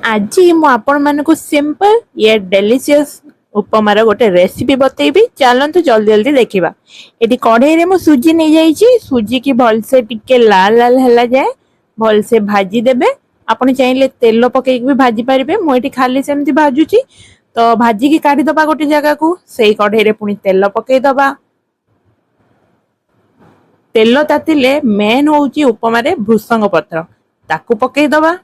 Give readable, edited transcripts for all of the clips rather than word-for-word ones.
आज मु आपण मानकु सिंपल ये डेलीशियस उपमार गोटे रेसिपी बतेबी। चलतु जल्दी जल्दी देखिबा। एटी कढ़ाई रे मु सुजी नहीं जाईची। सुजी की भलसे टिके लाल लाल हला जाए भलसे भाजी देबे। आपण चाहिले तेल पके भी भाजी पारिबे। मु एटी खाली सेमती भाजुची तो भाजी की काढी दबा गोटे जगह को। सेई कढ़ाई रे पुनी तेल पके दबा। तेल तातिले मेन होउची उपमा रे भृसंग पत्र ताकू पके दबा।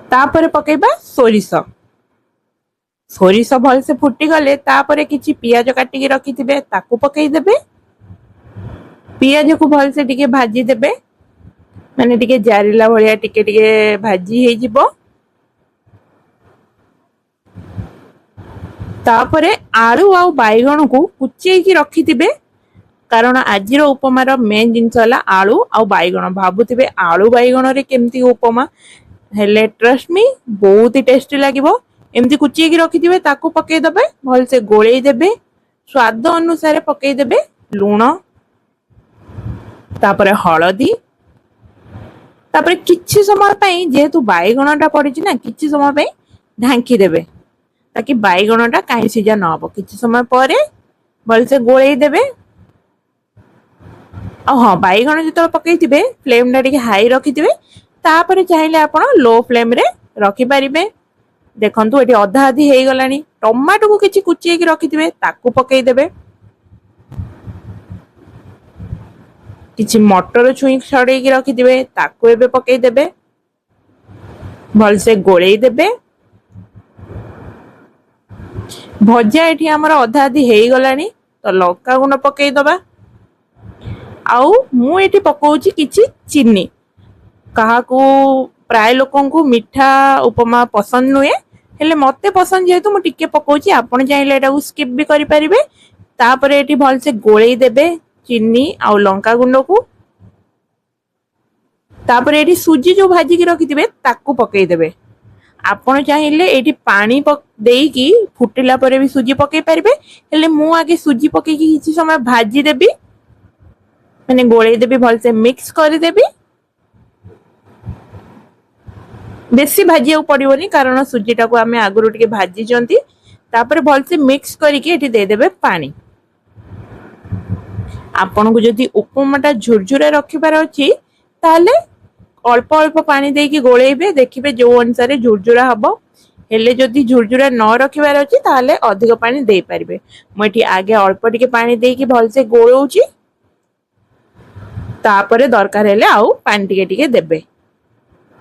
तापर पकेबा सोरिष। सोरिष भलसे फुटी गले तापर किछि पियाज काटिकी रखिथिबे ताकू पकेई देबे। पियाज को भलसे टिके भाजी देबे माने टिके जारिला भलिया टिके टिके भाजी हे जिवो। तापरे आलू आ बाइगण को कुचेई की रखिथिबे कारण आजिर उपमार मेन जिनस हला आलू आ बाइगण। भाबुथिबे आलू बाइगण रे केमती उपमा हेले ट्रस्ट मी बहुत ही टेस्टी लागिवो। एमती कुची की रखिथिबे ताकू पकेई देबे भलसे गोळेई देबे। स्वाद अनुसार पकेई देबे लूण तापरे हळदी। तापरे किछि समय पई जेहेतु बाइगणटा पड़िछि ना किछि समय पई ढांकी देबे ताकि बाइगणटा काई सिजा न हबो। किछि समय परे भलसे गोळेई देबे। हाँ बाइगण जो पकईथिबे फ्लेम टा टिके हाई रखिथिबे। तापरे चाहिले आपण लो फ्लेम रे रखि पारिबे। देखंतु एठी अधा अधि हेई गलानी। टमाटो को किछि कुचिए की रखिथिबे ताकू पकेई देबे। किछि मटर छुई छड़ेई की रखिथिबे ताकू एबे पकेई देबे। भलसे गोळेई देबे। भजा एठी हमर अधा अधि हेई गलानी तो लंका गुंड पकेई दबा। आउ मु एठी पकाउची किछि चीनी। काहाकू प्राय लोकन को मीठा उपमा पसंद नुए हेले मते पसंद जेहेतु मु टिके पकाउची। आपण चाहिले एटा स्किप भी करि परिबे। तापरे एठी भलसे गोळेई देबे चीनी आउ लंका गुंड को। तापरे एठी सुजी जो भाजी की रखिथिबे ताकू पकेई देबे। आपण चाहिले एठी पानी देईकी फुटिला परे भी सुजी पकेई परिबे हेले मु आगे सुजी पकेई की किछि समय भाजी देबी माने गोळेई देबी भलसे मिक्स करि देबी। बेसी भाजिया पड़ोनी कारण सुजीटा को आम आगुरी टिके भाजी जंती। तापर भलसे मिक्स करके एठी दे देबे पानी। आपन को जदी उपमाटा झुरझुरा रखिबार अछि ताले अल्प अल्प पानी देकी गोळेइबे। देखिबे जो अनुसार झुरझुरा हबो। हेले जदी झुरझुरा न रखिबार अछि ताले अधिक पानी देई परिबे। म एठी आगे अल्प टिके पानी देकी भलसे गोळौची। तापरे दरकार हेले आउ पानी टिके टिके देबे।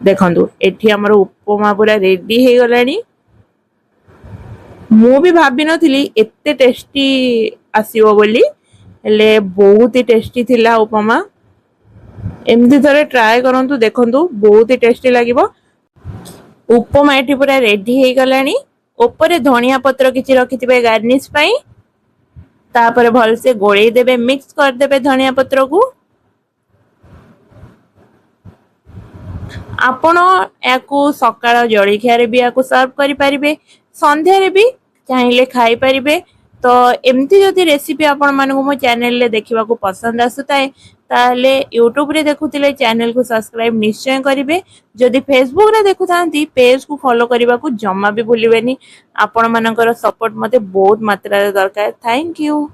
देखंतु एठी हमर उपमा पूरा रेडी हे गलानी। मु भी भाबी नथिली एते टेस्टी आसीबो बोली हेले बहुत ही टेस्टी थिला उपमा। एमती थरे ट्राई करंतु देखंतु बहुत ही टेस्टी लागिबो। उपमा एठी पूरा रेडी हे गलानी। ऊपर धनिया पत्र किछि रखिथिबे गार्निश पई। तापर भलसे गोळेई देबे मिक्स कर देबे धनिया पत्र को। आपण याकू सकाळ जळखिया रे भी याकू सर्व करि परिबे। संध्या रे भी चाहिले खाई परिबे। तो एमती जदि रेसिपी आपण मानकु मो चैनल ले देखिबा को पसंद आसुताय ताले YouTube रे देखुतिले चैनल को सब्सक्राइब निश्चय करिवे। जदि Facebook रे देखुतांती पेज को फॉलो करिबा को जम्मा भी भूलिबेनी। आपण मानकर सपोर्ट मते बहुत मात्रा रे दरकार। Thank you.